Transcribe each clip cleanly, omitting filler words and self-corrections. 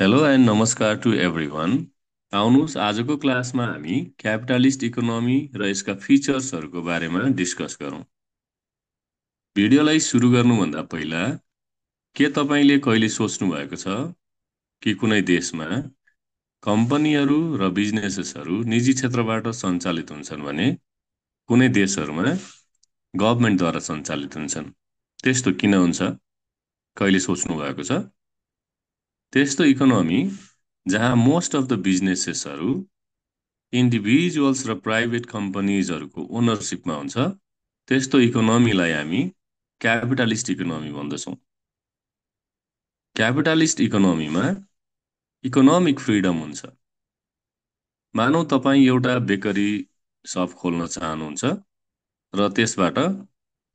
Hello and नमस्कार to everyone. आउनुहोस् आजको क्लासमा हामी क्यापिटलिस्ट इकोनोमी र यसका फिचर्सहरूको बारेमा डिस्कस गरौँ। भिडियोलाई सुरु गर्नुभन्दा पहिला के तपाईँले कहिले सोच्नु भएको छ कि कुनै देशमा कम्पनीहरू र बिजनेसेसहरू निजी क्षेत्रबाट सञ्चालित हुन्छन् भने कुनै देशहरूमा गभर्मेन्टद्वारा सञ्चालित हुन्छन्? त्यस्तो किन हुन्छ? कहिले सोच्नु भएको छ? त्यस्तो इकोनोमी जहाँ मोस्ट अफ द बिजनेसेसहरू इन्डिभिजुअल्स र प्राइभेट कम्पनीजहरूको ओनरसिपमा हुन्छ, त्यस्तो इकोनोमीलाई हामी क्यापिटलिस्ट इकोनोमी भन्दछौँ। क्यापिटलिस्ट इकोनोमीमा इकोनोमिक फ्रिडम हुन्छ। मानौ तपाईँ एउटा बेकरी सप खोल्न चाहनुहुन्छ र त्यसबाट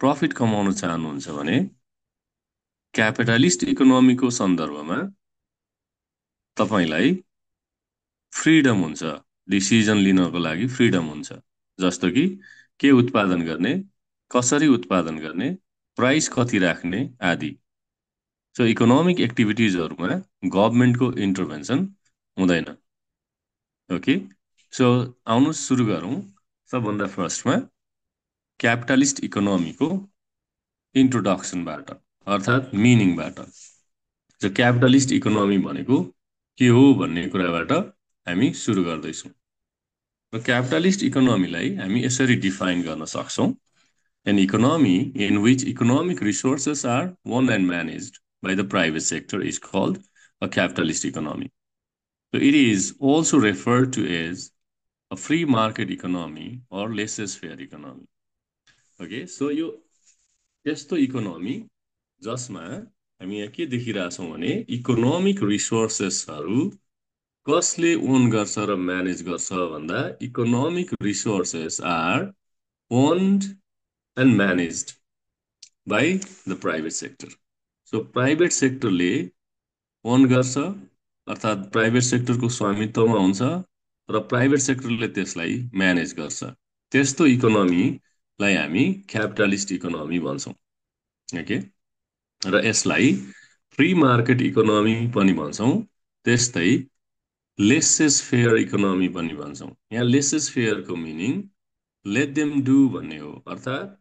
प्रफिट कमाउन चाहनुहुन्छ भने क्यापिटलिस्ट इकोनोमीको सन्दर्भमा तपाईँलाई फ्रिडम हुन्छ, डिसिजन लिनको लागि फ्रिडम हुन्छ। जस्तो कि के उत्पादन गर्ने, कसरी उत्पादन गर्ने, प्राइस कति राख्ने आदि। सो इकोनोमिक एक्टिभिटिजहरूमा गभर्मेन्टको इन्टरभेन्सन हुँदैन। ओके, सो आउनुहोस् सुरु गरौँ। सबभन्दा फर्स्टमा क्यापिटलिस्ट इकोनोमीको इन्ट्रोडक्सनबाट अर्थात् मिनिङबाट। सो क्यापिटलिस्ट इकोनोमी भनेको के हो भन्ने कुराबाट हामी सुरु गर्दैछौँ। र क्यापिटलिस्ट इकोनोमीलाई हामी यसरी डिफाइन गर्न सक्छौँ: an economy in which economic resources are owned and managed by the private sector is called a capitalist economy. So it is also referred to as a free market economy or laissez-faire economy. Okay, so यो त्यस्तो economy जसमा हामी यहाँ के देखिरहेछौँ भने economic रिसोर्सेसहरू कसले own गर्छ र म्यानेज गर्छ भन्दा economic resources are owned and managed by the private sector. So private सेक्टरले ओन गर्छ अर्थात् प्राइभेट सेक्टरको स्वामित्वमा हुन्छ र प्राइभेट सेक्टरले त्यसलाई म्यानेज गर्छ। त्यस्तो इकोनोमीलाई हामी क्यापिटलिस्ट इकोनोमी भन्छौँ। ओके, र यसलाई फ्री मार्केट इकोनोमी पनि भन्छौँ, त्यस्तै लेसेस फेयर इकोनोमी पनि भन्छौँ। यहाँ लेसेस फेयरको मिनिङ लेट देम डु भन्ने हो, अर्थात्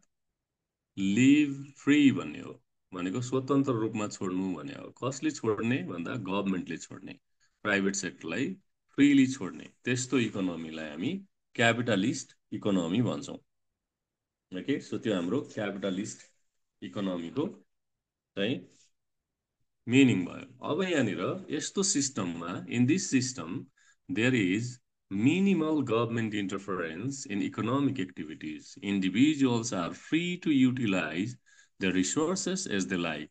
लिभ फ्री भन्ने हो। भनेको स्वतन्त्र रूपमा छोड्नु भन्ने हो। कसले छोड्ने भन्दा गभर्मेन्टले छोड्ने, प्राइभेट सेक्टरलाई फ्रीली छोड्ने। त्यस्तो इकोनोमीलाई हामी क्यापिटलिस्ट इकोनोमी भन्छौँ। ओके, सो त्यो हाम्रो क्यापिटलिस्ट इकोनोमीको चाहिँ मिनिङ भयो। अब यहाँनिर यस्तो सिस्टममा in this system there is minimal government interference in economic activities. Individuals are free to utilize their resources as they like.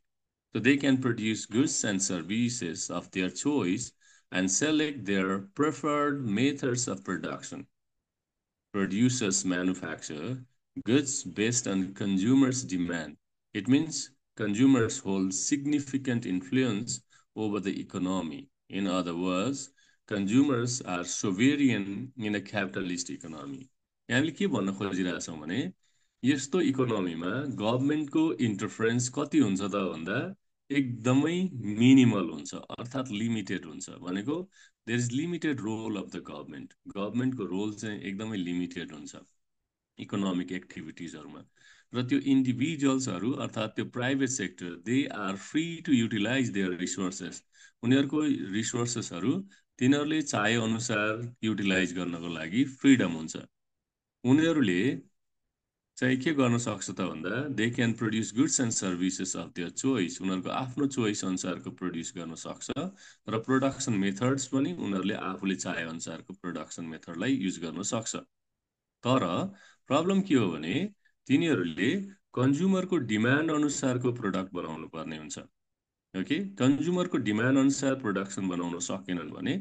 So they can produce goods and services of their choice and select their preferred methods of production. Producers manufacture goods based on consumers' demand. It means consumers hold significant influence over the economy. In other words, consumers are sovereign in a capitalist economy. हामीले के भन्न खोजिरहेछौँ भने यस्तो इकोनोमीमा गभर्मेन्टको interference कति हुन्छ त भन्दा एकदमै मिनिमल हुन्छ, अर्थात् लिमिटेड हुन्छ। भनेको there is limited role of the government. गभर्मेन्टको रोल चाहिँ एकदमै लिमिटेड हुन्छ इकोनोमिक एक्टिभिटिजहरूमा। र त्यो इन्डिभिजुअल्सहरू अर्थात् त्यो private sector they are free to utilize their resources. उनीहरूको रिसोर्सेसहरू तिनीहरूले चाहे अनुसार युटिलाइज गर्नको लागि फ्रिडम हुन्छ। उनीहरूले चाहिँ के गर्न सक्छ त भन्दा they can produce goods and services of there choice. उनीहरूको आफ्नो चोइस अनुसारको प्रड्युस गर्न सक्छ र प्रोडक्सन मेथड्स पनि उनीहरूले आफूले चाहे अनुसारको प्रोडक्सन मेथडलाई युज गर्न सक्छ। तर प्रब्लम के हो भने तिनीहरूले कन्ज्युमरको डिमान्ड अनुसारको प्रोडक्ट बनाउनु पर्ने हुन्छ। ओके, कन्ज्युमरको डिमान्ड अनुसार प्रोडक्सन बनाउन सकेनन् भने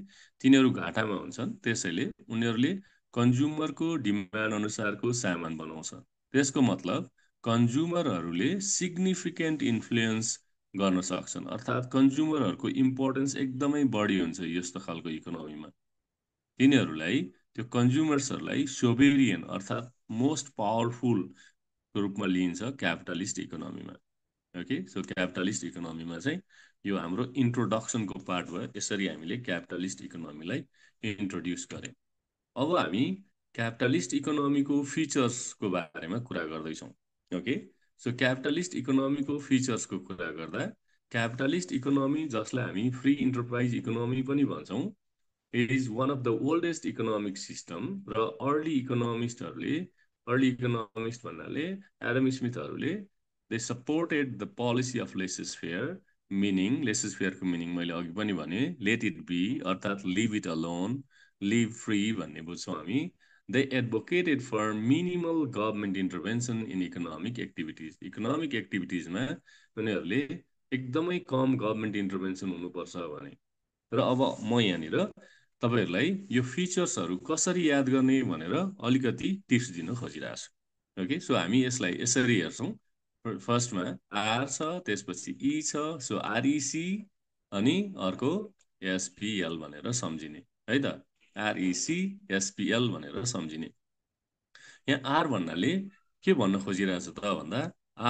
तिनीहरू घाटामा हुन्छन्। त्यसैले उनीहरूले कन्ज्युमरको डिमान्ड अनुसारको सामान बनाउँछ। त्यसको मतलब कन्ज्युमरहरूले सिग्निफिकेन्ट इन्फ्लुएन्स गर्न सक्छन्, अर्थात् कन्ज्युमरहरूको इम्पोर्टेन्स एकदमै बढी हुन्छ यस्तो खालको इकोनोमीमा। तिनीहरूलाई त्यो कन्ज्युमर्सहरूलाई सोभेरियन अर्थात् मोस्ट पावरफुल रूपमा लिइन्छ क्यापिटलिस्ट इकोनोमीमा। ओके सो क्यापिटलिस्ट इकोनोमीमा चाहिँ यो हाम्रो इन्ट्रोडक्सनको पार्ट भयो यसरी हामीले क्यापिटलिस्ट इकोनोमीलाई इन्ट्रोड्युस गरे अब हामी क्यापिटलिस्ट इकोनोमीको फिचर्सको बारेमा कुरा गर्दैछौँ ओके सो क्यापिटलिस्ट इकोनोमीको फिचर्सको कुरा गर्दा क्यापिटलिस्ट इकोनोमी जसलाई हामी फ्री इन्टरप्राइज इकोनोमी पनि भन्छौँ is one of the oldest economic system र अर्ली इकोनोमिस्ट भन्नाले एडम स्मिथहरूले they supported the policy of laissez faire meaning laissez फेयरको मिनिङ मैले अघि पनि भने लेट इट बी अर्थात् leave it alone leave free भन्ने बुझ्छौँ हामी they advocated for minimal government intervention in economic एक्टिभिटिजमा उनीहरूले एकदमै कम गभर्मेन्ट इन्टरभेन्सन हुनुपर्छ भने र अब म यहाँनिर तपाईँहरूलाई यो फिचर्सहरू कसरी याद गर्ने भनेर अलिकति टिप्स दिन खोजिरहेको छु ओके सो हामी यसलाई यसरी हेर्छौँ फर्स्टमा आर छ त्यसपछि ई छ सो आरइसी अनि अर्को एसपिएल भनेर सम्झिने है त आरइसी एसपिएल भनेर सम्झिने यहाँ आर भन्नाले के भन्न खोजिरहेछ त भन्दा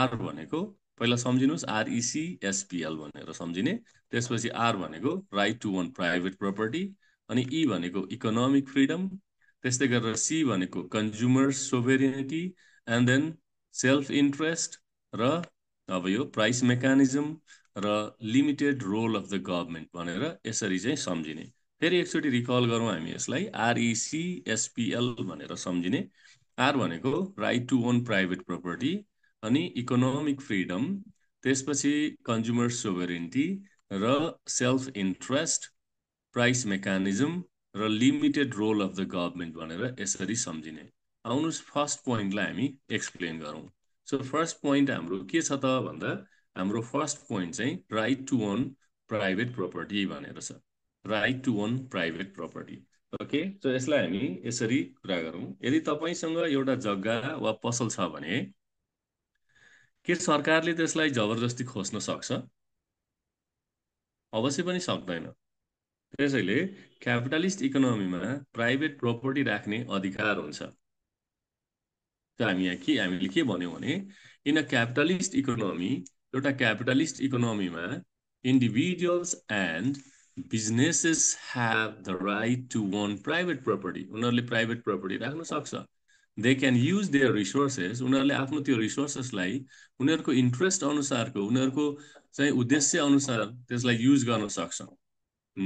आर भनेको पहिला सम्झिनुहोस् आरइसी एसपिएल भनेर सम्झिने त्यसपछि आर भनेको right to own private property अनि ई भनेको इकोनोमिक फ्रिडम त्यस्तै गरेर सी भनेको consumer sovereignty and then self interest र अब यो प्राइस मेकानिजम र limited role of the government भनेर यसरी चाहिँ सम्झिने फेरि एकचोटि रिकल गरौँ हामी यसलाई आरइसी एसपिएल भनेर सम्झिने आर भनेको right to own private property अनि इकोनोमिक फ्रिडम त्यसपछि कन्ज्युमर सोभरेन्टी र सेल्फ इन्ट्रेस्ट प्राइस मेकानिजम र limited role of the government भनेर यसरी सम्झिने आउनुहोस् फर्स्ट पोइन्टलाई हामी एक्सप्लेन गरौँ सो फर्स्ट पोइन्ट हाम्रो के छ त भन्दा हाम्रो फर्स्ट पोइन्ट चाहिँ right to own private property भनेर छ right to own private property okay so यसलाई हामी यसरी कुरा गरौँ यदि तपाईँसँग एउटा जग्गा वा पसल छ भने के सरकारले त्यसलाई जबरजस्ती खोज्न सक्छ अवश्य पनि सक्दैन त्यसैले क्यापिटलिस्ट इकोनोमीमा प्राइभेट प्रपर्टी राख्ने अधिकार हुन्छ त हामीले के भन्यौँ भने इन अ क्यापिटलिस्ट इकोनोमी एउटा क्यापिटलिस्ट इकोनोमीमा individuals and businesses have the right to own private property उनीहरूले प्राइभेट प्रपर्टी राख्न सक्छ they can use their resources उनीहरूले आफ्नो त्यो रिसोर्सेसलाई उनीहरूको इन्ट्रेस्ट अनुसारको उनीहरूको चाहिँ उद्देश्य अनुसार त्यसलाई युज गर्न सक्छ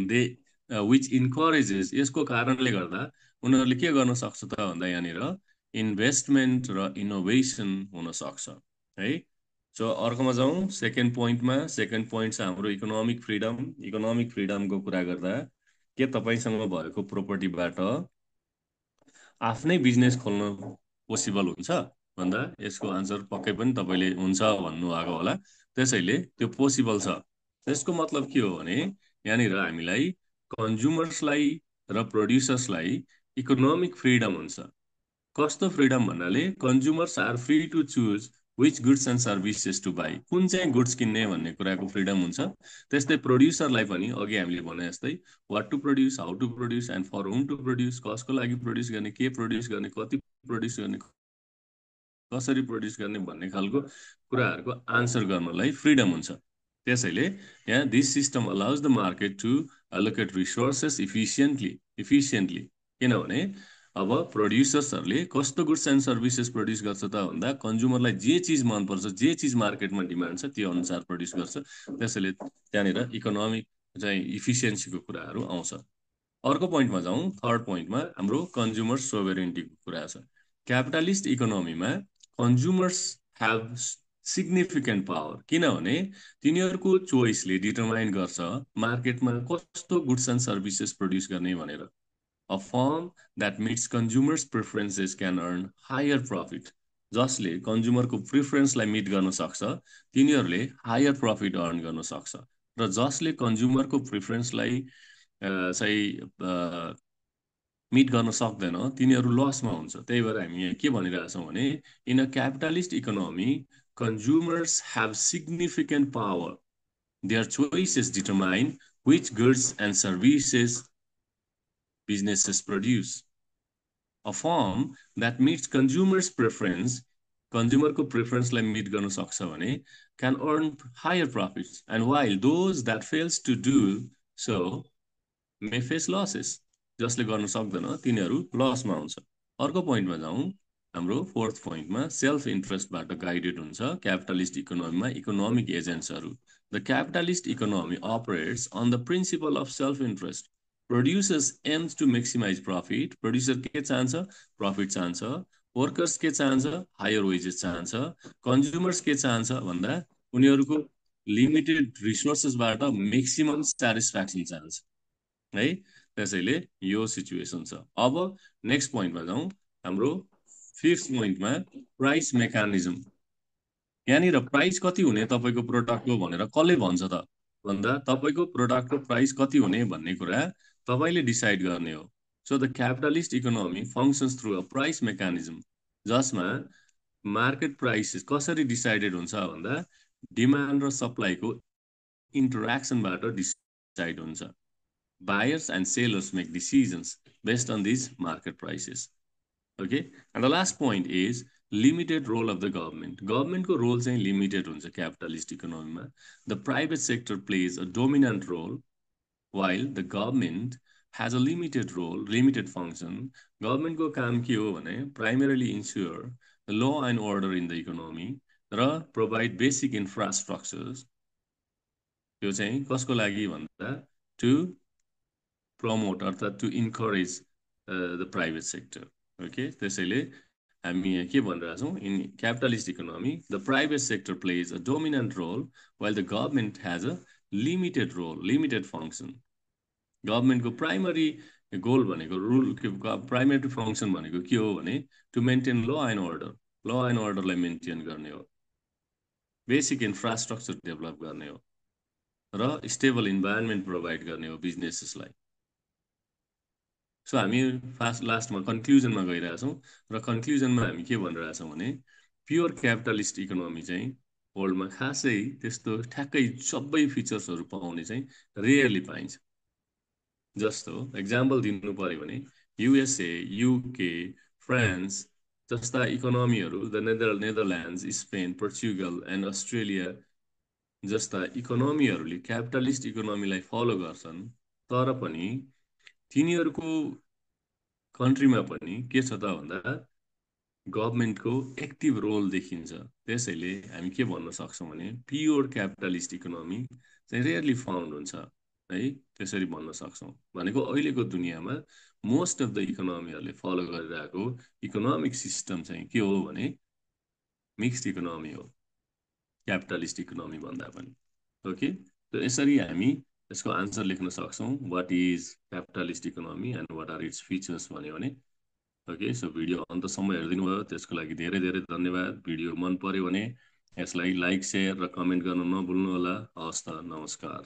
दे विच इन्करेजेस यसको कारणले गर्दा उनीहरूले के गर्न सक्छ त भन्दा यहाँनिर इन्भेस्टमेन्ट र इनोभेसन हुन सक्छ है सो अर्कोमा जाउँ सेकेन्ड पोइन्ट छ हाम्रो इकोनोमिक फ्रिडमको कुरा गर्दा के तपाईँसँग भएको प्रोपर्टीबाट आफ्नै बिजनेस खोल्न पोसिबल हुन्छ भन्दा यसको आन्सर पक्कै पनि तपाईँले हुन्छ भन्नुभएको होला त्यसैले त्यो पोसिबल छ त्यसको मतलब के हो भने यहाँनिर हामीलाई कन्ज्युमर्सलाई र प्रोड्युसर्सलाई इकोनोमिक फ्रिडम हुन्छ कस्तो फ्रिडम भन्नाले consumers are free to choose which goods and services to buy कुन चाहिँ गुड्स किन्ने भन्ने कुराको फ्रिडम हुन्छ त्यस्तै प्रोड्युसरलाई पनि अघि हामीले भने जस्तै what to produce how to produce and for whom to produce कसको लागि प्रड्युस गर्ने के प्रड्युस गर्ने कति प्रड्युस गर्ने कसरी प्रड्युस गर्ने भन्ने खालको कुराहरूको आन्सर गर्नलाई फ्रिडम हुन्छ त्यसैले यहाँ this system allows the market to allocate resources efficiently किनभने अब प्रोड्युसर्सहरूले कस्तो गुड्स एन्ड सर्भिसेस प्रड्युस गर्छ त भन्दा कन्ज्युमरलाई जे चिज मनपर्छ जे चिज मार्केटमा डिमान्ड छ त्यो अनुसार प्रड्युस गर्छ त्यसैले त्यहाँनिर इकोनोमिक चाहिँ इफिसियन्सीको कुराहरू आउँछ अर्को पोइन्टमा जाउँ थर्ड पोइन्टमा हाम्रो कन्ज्युमर सोभरेन्टीको कुरा छ क्यापिटलिस्ट इकोनोमीमा कन्ज्युमर्स ह्याभ सिग्निफिकेन्ट पावर किनभने तिनीहरूको चोइसले डिटरमाइन गर्छ मार्केटमा कस्तो गुड्स एन्ड सर्भिसेस प्रड्युस गर्ने भनेर A firm that meets consumers' preferences can earn higher profit. जसले कन्ज्युमरको प्रिफरेन्सलाई मिट गर्न सक्छ तिनीहरूले हायर प्रफिट अर्न गर्न सक्छ र जसले कन्ज्युमरको प्रिफरेन्सलाई चाहिँ मिट गर्न सक्दैन तिनीहरू लसमा हुन्छ त्यही भएर हामी यहाँ के भनिरहेछौँ भने in a capitalist economy consumers have significant power their choices determine which goods and services businesses produce. A firm that meets consumers' preference कन्ज्युमरको प्रेफरेन्सलाई मिट गर्न सक्छ भने can earn higher profits, and while those that fails to do so may face losses. जसले गर्न सक्दैन तिनीहरू लसमा हुन्छ। अर्को पोइन्टमा जाउँ, हाम्रो फोर्थ पोइन्टमा सेल्फ इन्ट्रेस्टबाट गाइडेड हुन्छ क्यापिटलिस्ट इकोनोमीमा इकोनोमिक एजेन्ट्सहरू। The capitalist economy operates on the principle of self interest. Producers aims to maximize profit. Producer के चाहन्छ? प्रफिट चाहन्छ। वर्कर्स के चाहन्छ? हायर वेजेस चाहन्छ। कन्ज्युमर्स के चाहन्छ भन्दा उनीहरूको लिमिटेड रिसोर्सेसबाट मेक्सिमम सेटिस्फ्याक्सन चाहन्छ है। त्यसैले यो सिचुएसन छ। अब नेक्स्ट पोइन्टमा जाउँ, हाम्रो फिफ्थ पोइन्टमा प्राइस मेकानिजम। यहाँनिर प्राइस कति हुने तपाईँको प्रोडक्टको भनेर कसले भन्छ त भन्दा तपाईँको प्रोडक्टको प्राइस कति हुने भन्ने कुरा तपाईँले डिसाइड गर्ने हो। So the capitalist economy functions through a price mechanism, जसमा मार्केट प्राइसेस कसरी डिसाइडेड हुन्छ भन्दा डिमान्ड र सप्लाईको इन्टरेक्सनबाट डिसाइड हुन्छ। Buyers and sellers make decisions based on these market prices. Okay, and the last point is limited role of the government. Government ko role चाहिँ limited हुन्छ capitalist economy मा. The private sector plays a dominant role while the government has a limited role, limited function. Government को काम के हो भने primarily ensure the law and order in the economy र provide basic infrastructures. यो चाहिँ कसको लागि भन्दा to promote अर्थात् to encourage the private sector. Okay, त्यसैले हामी यहाँ के भनिरहेका छौँ, in capitalist economy the private sector plays a dominant role while the government has a limited role, limited function. गभर्मेन्टको प्राइमरी गोल भनेको रुल प्राइमरी फङ्सन भनेको के हो भने to maintain law and order, law and अर्डरलाई maintain गर्ने हो, basic infrastructure develop गर्ने हो र स्टेबल इन्भाइरोमेन्ट प्रोभाइड गर्ने हो बिजनेसेसलाई। सो हामी लास्टमा कन्क्लुजनमा गइरहेछौँ र कन्क्लुजनमा हामी के भनिरहेछौँ भने प्योर क्यापिटलिस्ट इकोनोमी चाहिँ वर्ल्डमा खासै त्यस्तो ठ्याक्कै सबै फिचर्सहरू पाउने चाहिँ रेयरली पाइन्छ। जस्तो एक्जाम्पल दिनु पर्यो भने युएसए, युके, फ्रान्स जस्ता इकोनोमीहरू, the Netherlands, Spain, Portugal and Australia जस्ता इकोनोमीहरूले क्यापिटलिस्ट इकोनोमीलाई फलो गर्छन्, तर पनि तिनीहरूको कन्ट्रीमा पनि के छ त भन्दा गभर्मेन्टको एक्टिभ रोल देखिन्छ। त्यसैले हामी के भन्न सक्छौँ भने प्योर क्यापिटलिस्ट इकोनोमी चाहिँ रेयरली फाउन्ड हुन्छ है। त्यसरी भन्न सक्छौँ भनेको अहिलेको दुनियाँमा मोस्ट अफ द इकोनोमीहरूले फलो गरिरहेको इकोनोमिक सिस्टम चाहिँ के हो भने मिक्स्ड इकोनोमी हो, क्यापिटलिस्ट इकोनोमी भन्दा पनि। ओके, त यसरी हामी यसको आन्सर लेख्न सक्छौँ, what is capitalist economy and what are its features भन्यो भने। ओके, सो भिडियो अन्तसम्म हेरिदिनु भयो त्यसको लागि धेरै धेरै धन्यवाद। भिडियो मन पर्यो भने यसलाई लाइक, सेयर र कमेन्ट गर्न नभुल्नु होला। हवस् त, नमस्कार।